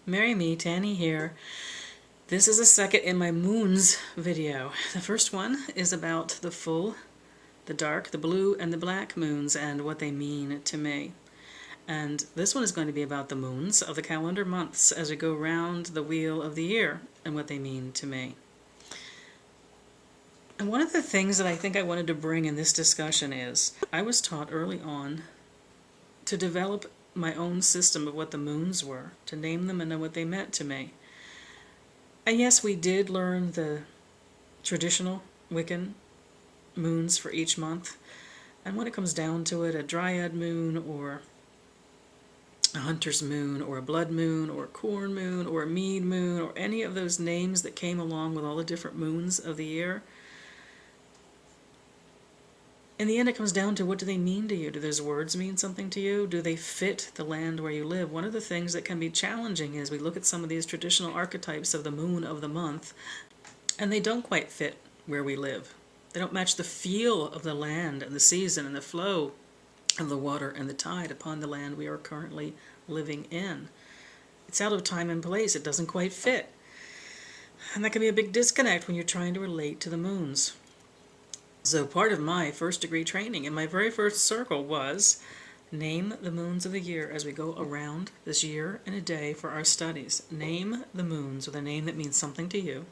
Marry Me, Anni here. This is a second in my moons video. The first one is about the full, the dark, the blue, and the black moons and what they mean to me. And this one is going to be about the moons of the calendar months as we go round the wheel of the year and what they mean to me. And one of the things that I think I wanted to bring in this discussion is I was taught early on to develop my own system of what the moons were, to name them and know what they meant to me. And yes, we did learn the traditional Wiccan moons for each month. And when it comes down to it, a dryad moon or a hunter's moon or a blood moon or a corn moon or a mead moon or any of those names that came along with all the different moons of the year, in the end it comes down to what do they mean to you? Do those words mean something to you? Do they fit the land where you live? One of the things that can be challenging is we look at some of these traditional archetypes of the moon of the month and they don't quite fit where we live. They don't match the feel of the land and the season and the flow of the water and the tide upon the land we are currently living in. It's out of time and place. It doesn't quite fit. And that can be a big disconnect when you're trying to relate to the moons. So part of my first degree training in my very first circle was name the moons of the year as we go around this year in a day for our studies. Name the moons with a name that means something to you.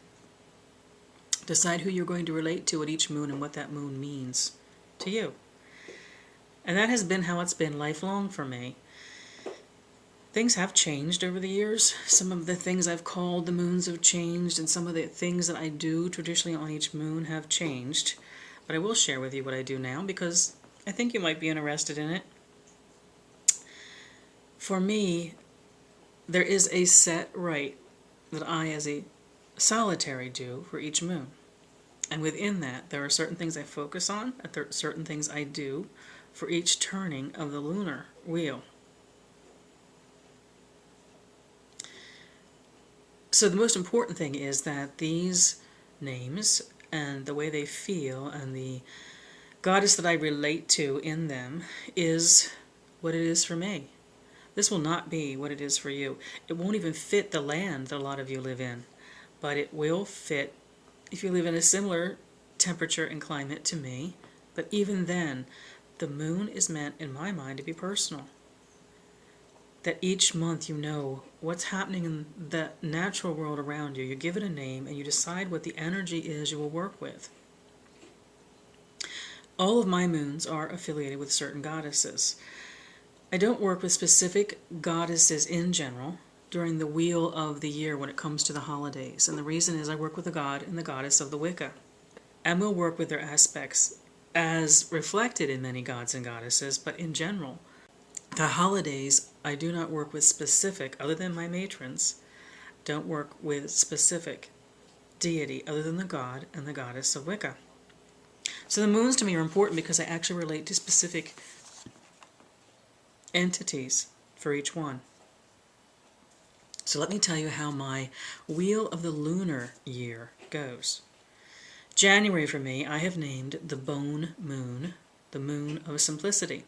Decide who you're going to relate to at each moon and what that moon means to you. And that has been how it's been lifelong for me. Things have changed over the years. Some of the things I've called the moons have changed, and some of the things that I do traditionally on each moon have changed. But I will share with you what I do now because I think you might be interested in it. For me, there is a set rite that I as a solitary do for each moon. And within that, there are certain things I focus on, and certain things I do for each turning of the lunar wheel. So the most important thing is that these names and the way they feel and the goddess that I relate to in them is what it is for me. This will not be what it is for you. It won't even fit the land that a lot of you live in, but it will fit if you live in a similar temperature and climate to me. But even then, the moon is meant, in my mind, to be personal. That each month you know what's happening in the natural world around you. You give it a name and you decide what the energy is you will work with. All of my moons are affiliated with certain goddesses. I don't work with specific goddesses in general during the wheel of the year when it comes to the holidays. And the reason is I work with the god and the goddess of the Wicca. And we'll work with their aspects as reflected in many gods and goddesses, but in general, the holidays, I do not work with specific, other than my matrons, don't work with specific deity other than the god and the goddess of Wicca. So the moons to me are important because I actually relate to specific entities for each one. So let me tell you how my wheel of the lunar year goes. January for me, I have named the bone moon, the moon of simplicity.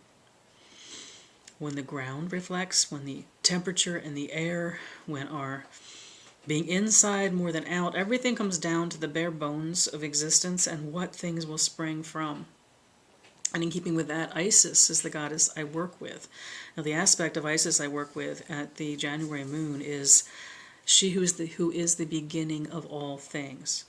When the ground reflects, when the temperature and the air, when our being inside more than out, everything comes down to the bare bones of existence and what things will spring from. And in keeping with that, Isis is the goddess I work with. Now the aspect of Isis I work with at the January moon is she who is the beginning of all things.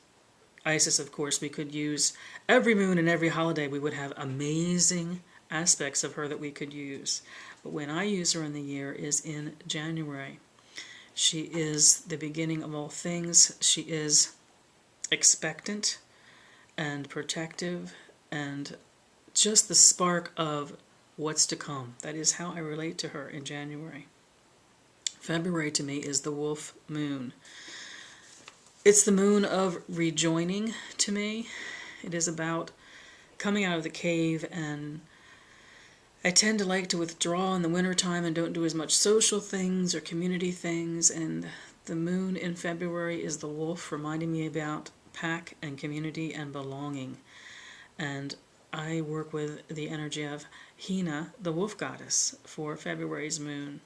Isis, of course, we could use every moon and every holiday. We would have amazing aspects of her that we could use. But when I use her in the year is in January. She is the beginning of all things. She is expectant and protective and just the spark of what's to come. That is how I relate to her in January. February to me is the wolf moon. It's the moon of rejoining to me. It is about coming out of the cave, and I tend to like to withdraw in the wintertime and don't do as much social things or community things, and the moon in February is the wolf, reminding me about pack and community and belonging. And I work with the energy of Hina, the wolf goddess, for February's moon.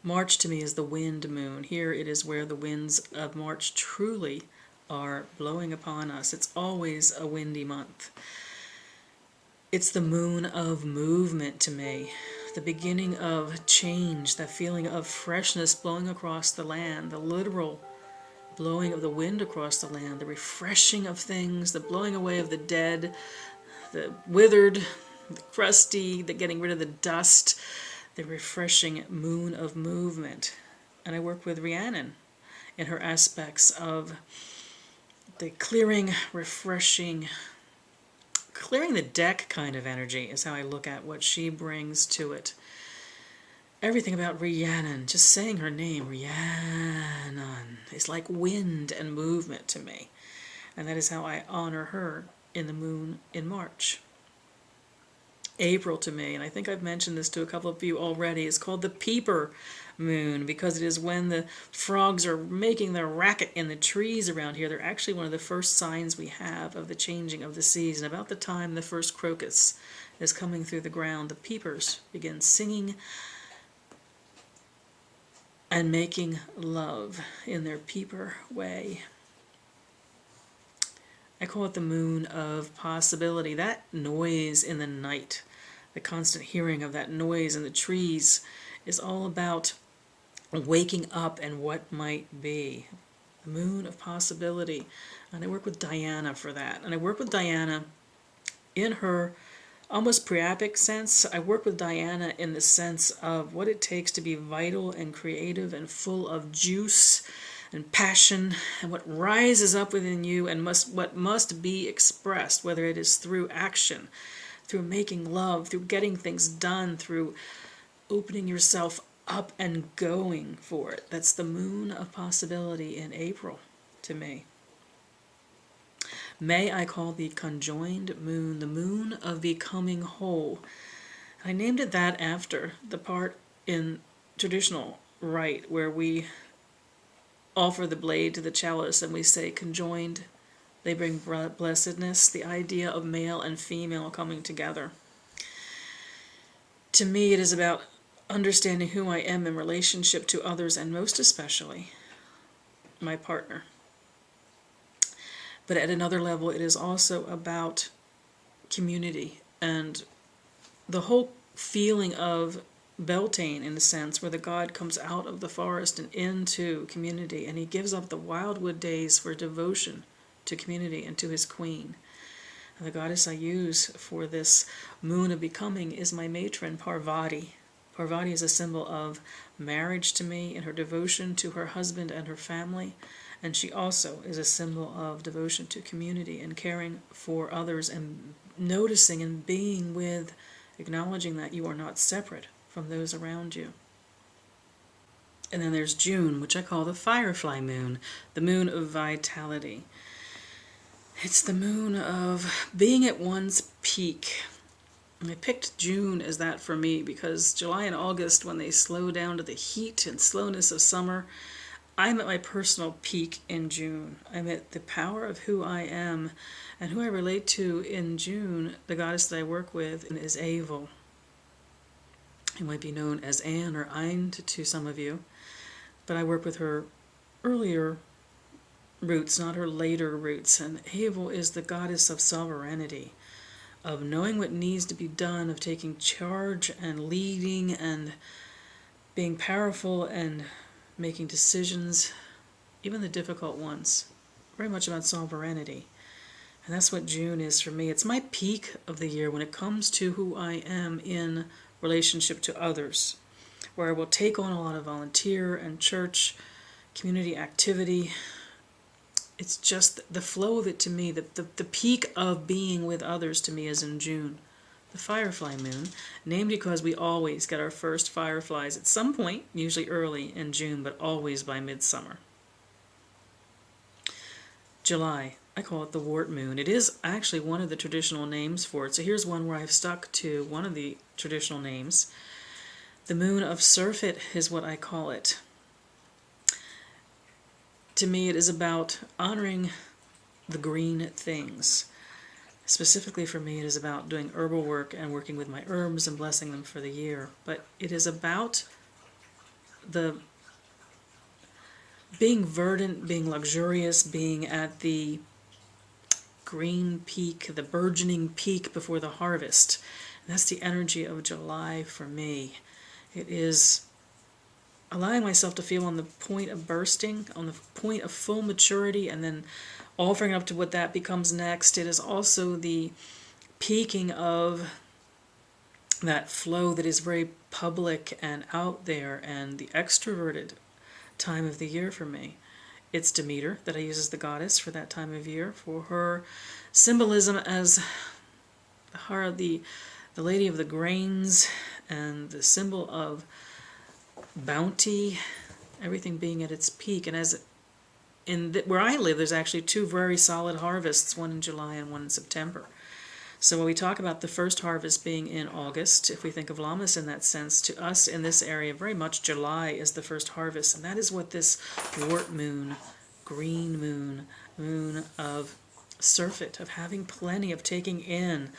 March to me is the wind moon. Here it is where the winds of March truly are blowing upon us. It's always a windy month. It's the moon of movement to me, the beginning of change, that feeling of freshness blowing across the land, the literal blowing of the wind across the land, the refreshing of things, the blowing away of the dead, the withered, the crusty, the getting rid of the dust, the refreshing moon of movement. And I work with Rhiannon in her aspects of the clearing, refreshing, clearing the deck kind of energy is how I look at what she brings to it. Everything about Rhiannon, just saying her name, Rhiannon, is like wind and movement to me. And that is how I honor her in the moon in March. April to me, and I think I've mentioned this to a couple of you already, is called the peeper moon because it is when the frogs are making their racket in the trees around here. They're actually one of the first signs we have of the changing of the season. About the time the first crocus is coming through the ground, the peepers begin singing and making love in their peeper way. I call it the moon of possibility. That noise in the night, the constant hearing of that noise in the trees, is all about waking up and what might be. The moon of possibility. And I work with Diana for that. And I work with Diana in her almost priapic sense. I work with Diana in the sense of what it takes to be vital and creative and full of juice and passion, and what rises up within you and what must be expressed, whether it is through action, through making love, through getting things done, through opening yourself up and going for it. That's the moon of possibility in April to me. May I call the conjoined moon, the moon of becoming whole. I named it that after the part in traditional rite where we offer the blade to the chalice and we say conjoined, they bring blessedness, the idea of male and female coming together. To me, it is about understanding who I am in relationship to others, and most especially my partner. But at another level, it is also about community and the whole feeling of Beltane, in a sense, where the god comes out of the forest and into community, and he gives up the wildwood days for devotion to community and to his queen. And the goddess I use for this moon of becoming is my matron, Parvati. Parvati is a symbol of marriage to me and her devotion to her husband and her family, and she also is a symbol of devotion to community and caring for others and noticing and being with, acknowledging that you are not separate from those around you. And then there's June, which I call the firefly moon, the moon of vitality. It's the moon of being at one's peak. And I picked June as that for me because July and August, when they slow down to the heat and slowness of summer, I'm at my personal peak in June. I'm at the power of who I am, and who I relate to in June, the goddess that I work with, is Avel. It might be known as Anne or Ein to some of you, but I work with her earlier roots, not her later roots. And Avel is the goddess of sovereignty, of knowing what needs to be done, of taking charge and leading and being powerful and making decisions, even the difficult ones. Very much about sovereignty. And that's what June is for me. It's my peak of the year when it comes to who I am in relationship to others, where I will take on a lot of volunteer and church community activity. It's just the flow of it to me. The peak of being with others to me is in June. The firefly moon, named because we always get our first fireflies at some point, usually early in June, but always by midsummer. July, I call it the wart moon. It is actually one of the traditional names for it. So here's one where I've stuck to one of the traditional names. The moon of surfeit is what I call it. To me, it is about honoring the green things. Specifically for me, it is about doing herbal work and working with my herbs and blessing them for the year. But it is about the being verdant, being luxurious, being at the green peak, the burgeoning peak before the harvest. And that's the energy of July for me. It is allowing myself to feel on the point of bursting, on the point of full maturity, and then offering up to what that becomes next. It is also the peaking of that flow that is very public and out there and the extroverted time of the year for me. It's Demeter that I use as the goddess for that time of year, for her symbolism as the lady of the grains and the symbol of bounty, everything being at its peak. And as where I live, there's actually two very solid harvests, one in July and one in September. So when we talk about the first harvest being in August, if we think of Lammas in that sense, to us in this area, very much July is the first harvest. And that is what this wart moon, green moon, moon of surfeit, of having plenty, of taking in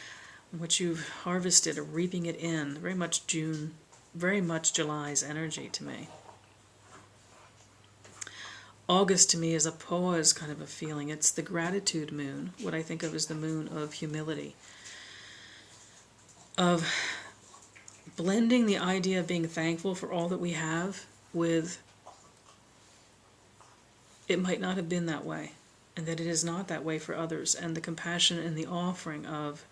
what you've harvested, of reaping it in, very much June, very much July's energy to me. August to me is a pause kind of a feeling. It's the gratitude moon, what I think of as the moon of humility, of blending the idea of being thankful for all that we have with it might not have been that way, and that it is not that way for others, and the compassion and the offering of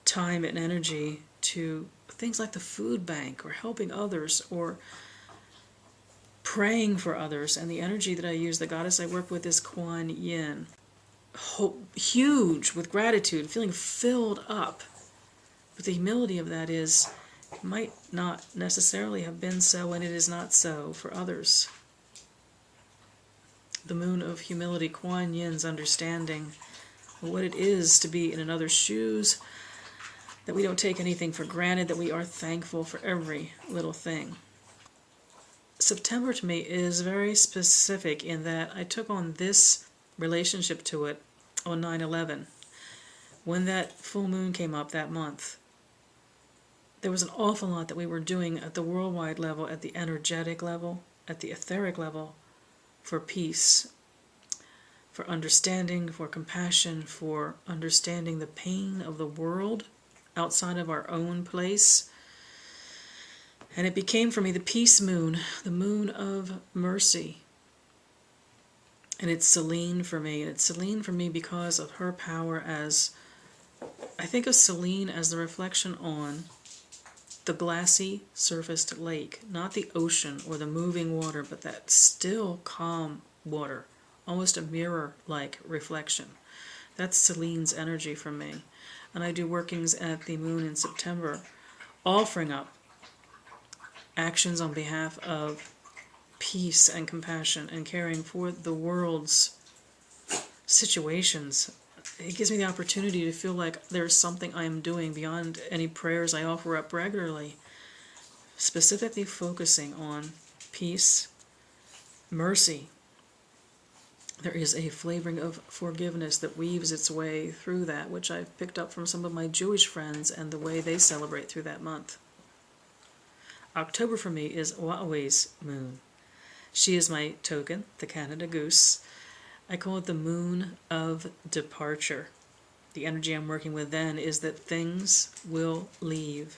time and energy to things like the food bank or helping others or praying for others. And the energy that I use, the goddess I work with, is Kuan Yin. Huge with gratitude, feeling filled up. But the humility of that is, it might not necessarily have been so, and it is not so for others. The moon of humility, Kuan Yin's understanding of what it is to be in another's shoes, that we don't take anything for granted, that we are thankful for every little thing. September to me is very specific in that I took on this relationship to it on 9/11. When that full moon came up that month, there was an awful lot that we were doing at the worldwide level, at the energetic level, at the etheric level, for peace, for understanding, for compassion, for understanding the pain of the world outside of our own place. And it became for me the peace moon, the moon of mercy. And it's Selene for me. And it's Selene for me because of her power as, I think of Selene as the reflection on the glassy surfaced lake, not the ocean or the moving water, but that still calm water, almost a mirror-like reflection. That's Selene's energy for me. And I do workings at the moon in September, offering up actions on behalf of peace and compassion and caring for the world's situations. It gives me the opportunity to feel like there's something I am doing beyond any prayers I offer up regularly, specifically focusing on peace, mercy. There is a flavoring of forgiveness that weaves its way through that, which I've picked up from some of my Jewish friends and the way they celebrate through that month. October for me is Wa'we's moon. She is my token, the Canada goose. I call it the moon of departure. The energy I'm working with then is that things will leave.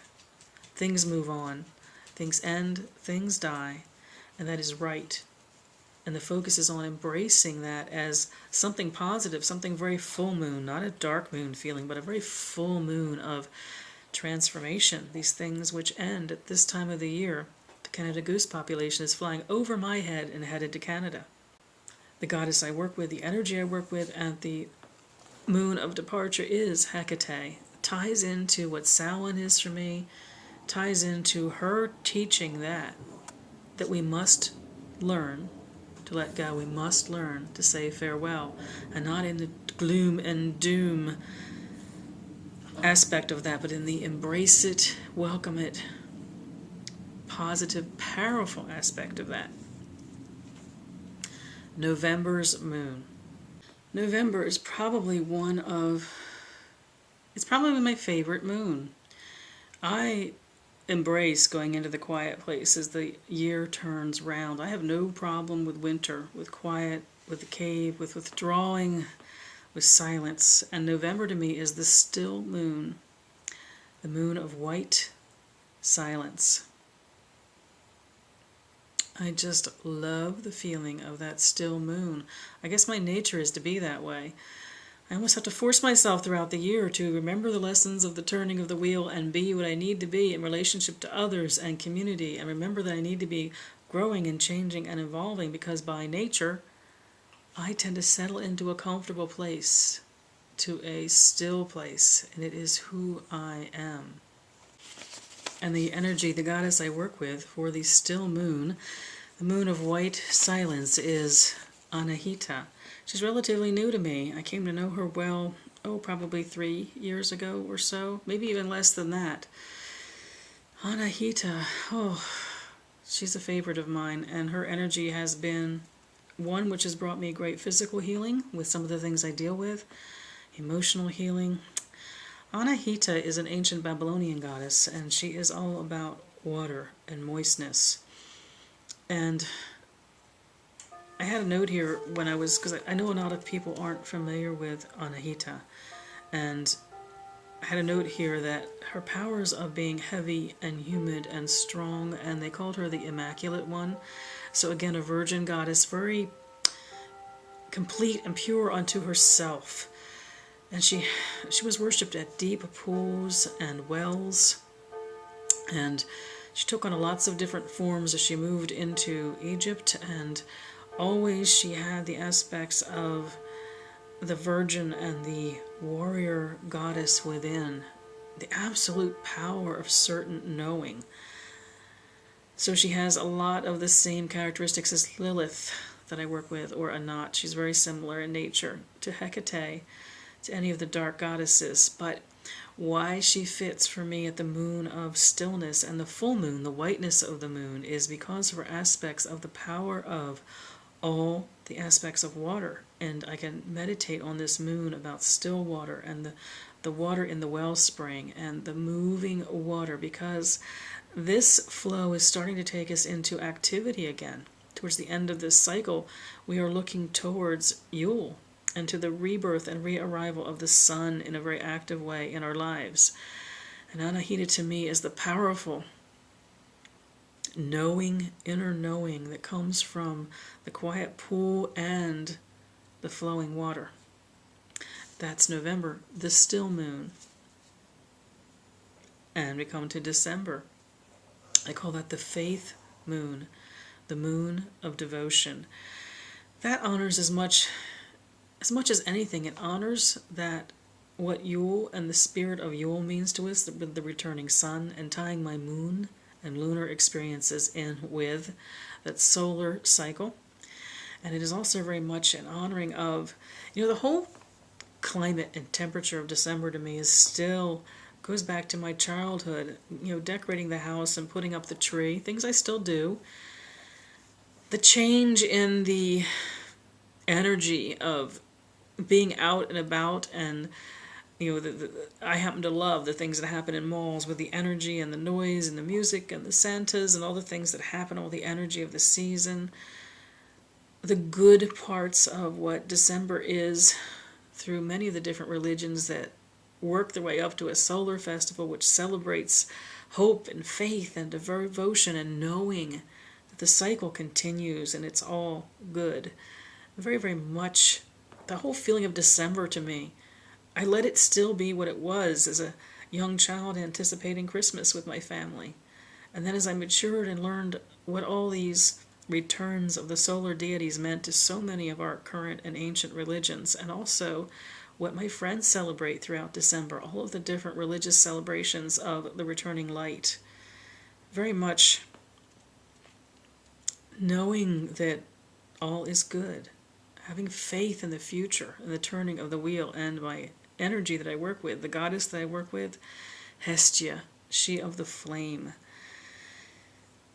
Things move on. Things end, things die, and that is right. And the focus is on embracing that as something positive, something very full moon, not a dark moon feeling, but a very full moon of transformation. These things which end at this time of the year. The Canada goose population is flying over my head and headed to Canada. The goddess I work with, the energy I work with at the moon of departure is Hecate. Ties into what Samhain is for me, ties into her teaching that we must learn to let go. We must learn to say farewell, and not in the gloom and doom aspect of that, but in the embrace it, welcome it, positive, powerful aspect of that. November's moon. November is probably it's probably my favorite moon. I embrace going into the quiet place as the year turns round. I have no problem with winter, with quiet, with the cave, with withdrawing, with silence. And November to me is the still moon, the moon of white silence. I just love the feeling of that still moon. I guess my nature is to be that way. I almost have to force myself throughout the year to remember the lessons of the turning of the wheel and be what I need to be in relationship to others and community, and remember that I need to be growing and changing and evolving, because by nature I tend to settle into a comfortable place, to a still place, and it is who I am. And the energy, the goddess I work with for the still moon, the moon of white silence, is Anahita. She's relatively new to me. I came to know her well, probably 3 years ago or so, maybe even less than that. Anahita, she's a favorite of mine, and her energy has been one which has brought me great physical healing with some of the things I deal with, emotional healing. Anahita is an ancient Babylonian goddess, and she is all about water and moistness. And I had a note here when I was, because I know a lot of people aren't familiar with Anahita, and I had a note here that her powers of being heavy and humid and strong, and they called her the Immaculate One. So again, a virgin goddess, very complete and pure unto herself. And she was worshipped at deep pools and wells, and she took on lots of different forms as she moved into Egypt, and always she had the aspects of the virgin and the warrior goddess within, the absolute power of certain knowing. So she has a lot of the same characteristics as Lilith that I work with, or Anat. She's very similar in nature to Hecate, to any of the dark goddesses. But why she fits for me at the moon of stillness and the full moon, the whiteness of the moon, is because of her aspects of the power of all the aspects of water. And I can meditate on this moon about still water and the water in the wellspring and the moving water, because this flow is starting to take us into activity again. Towards the end of this cycle, we are looking towards Yule and to the rebirth and re-arrival of the sun in a very active way in our lives. And Anahita to me is the powerful knowing, inner knowing that comes from the quiet pool and the flowing water. That's November, the still moon. And we come to December. I call that the faith moon, the moon of devotion. That honors as much as anything. It honors that what Yule and the spirit of Yule means to us, the returning sun, and tying my moon and lunar experiences in with that solar cycle. And it is also very much an honoring of, the whole climate and temperature of December to me is still goes back to my childhood, decorating the house and putting up the tree, things I still do. The change in the energy of being out and about, and I happen to love the things that happen in malls with the energy and the noise and the music and the Santas and all the things that happen, all the energy of the season. The good parts of what December is through many of the different religions that work their way up to a solar festival which celebrates hope and faith and devotion and knowing that the cycle continues and it's all good. Very, very much the whole feeling of December to me, I let it still be what it was as a young child anticipating Christmas with my family. And then as I matured and learned what all these returns of the solar deities meant to so many of our current and ancient religions, and also what my friends celebrate throughout December, all of the different religious celebrations of the returning light. Very much knowing that all is good, having faith in the future and the turning of the wheel, and my energy that I work with, the goddess that I work with, Hestia, she of the flame.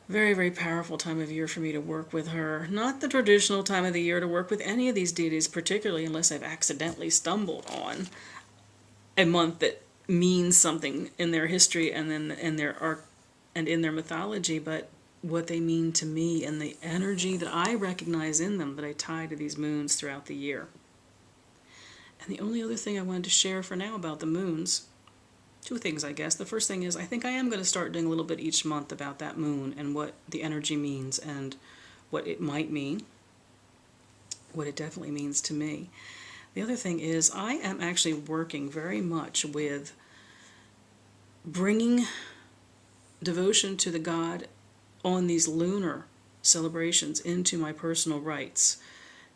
Very, very powerful time of year for me to work with her. Not the traditional time of the year to work with any of these deities, particularly unless I've accidentally stumbled on a month that means something in their history and then in their and in their mythology, but what they mean to me and the energy that I recognize in them that I tie to these moons throughout the year. And the only other thing I wanted to share for now about the moons, two things I guess. The first thing is I think I am going to start doing a little bit each month about that moon and what the energy means and what it might mean, what it definitely means to me. The other thing is I am actually working very much with bringing devotion to the God on these lunar celebrations into my personal rites.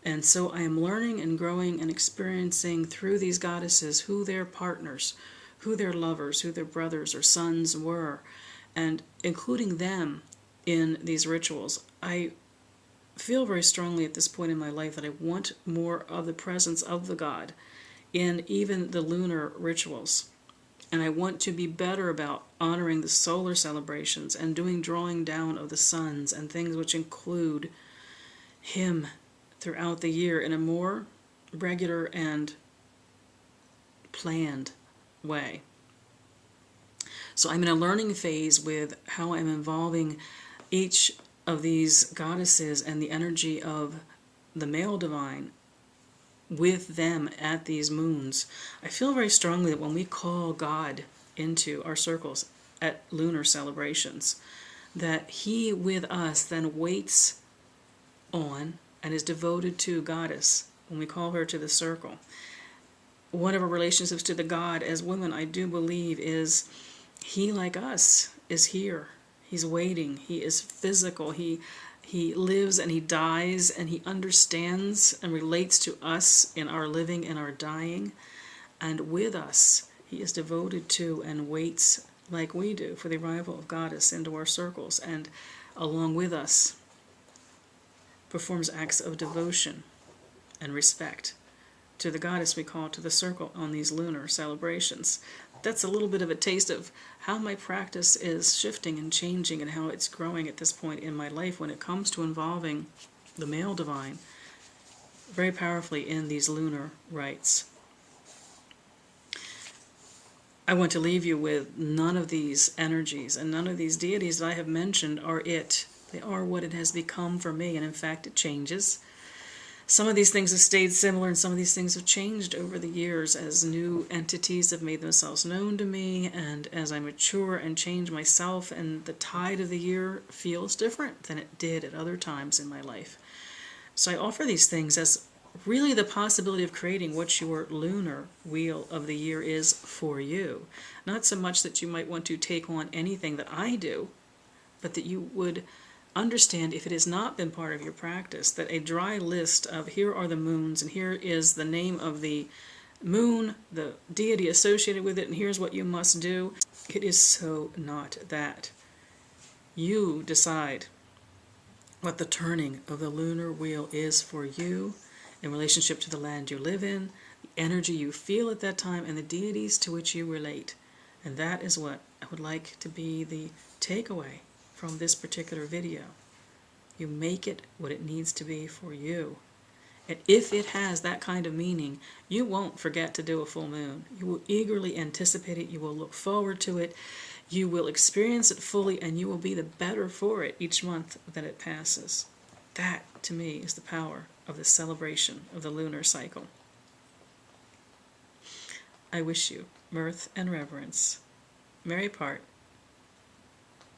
And so I am learning and growing and experiencing through these goddesses who their partners, who their lovers, who their brothers or sons were, and including them in these rituals. I feel very strongly at this point in my life that I want more of the presence of the God in even the lunar rituals. And I want to be better about honoring the solar celebrations and doing drawing down of the suns and things which include him throughout the year in a more regular and planned way. So I'm in a learning phase with how I'm involving each of these goddesses and the energy of the male divine with them at these moons. I feel very strongly that when we call God into our circles at lunar celebrations, that he with us then waits on and is devoted to goddess when we call her to the circle. One of our relationships to the God as women, I do believe, is he, like us, is here. He's waiting. He is physical. He lives and he dies and he understands and relates to us in our living and our dying. And with us, he is devoted to and waits like we do for the arrival of goddess into our circles, and along with us performs acts of devotion and respect to the goddess we call to the circle on these lunar celebrations. That's a little bit of a taste of how my practice is shifting and changing and how it's growing at this point in my life when it comes to involving the male divine very powerfully in these lunar rites. I want to leave you with none of these energies and none of these deities that I have mentioned are it. They are what it has become for me, and in fact it changes. Some of these things have stayed similar and some of these things have changed over the years as new entities have made themselves known to me, and as I mature and change myself, and the tide of the year feels different than it did at other times in my life. So I offer these things as really the possibility of creating what your lunar wheel of the year is for you. Not so much that you might want to take on anything that I do, but that you would understand, if it has not been part of your practice, that a dry list of here are the moons and here is the name of the moon, the deity associated with it, and here's what you must do. It is so not that. You decide what the turning of the lunar wheel is for you in relationship to the land you live in, the energy you feel at that time, and the deities to which you relate. And that is what I would like to be the takeaway from this particular video. You make it what it needs to be for you. And if it has that kind of meaning, you won't forget to do a full moon. You will eagerly anticipate it. You will look forward to it. You will experience it fully, and you will be the better for it each month that it passes. That, to me, is the power of the celebration of the lunar cycle. I wish you mirth and reverence. Merry part.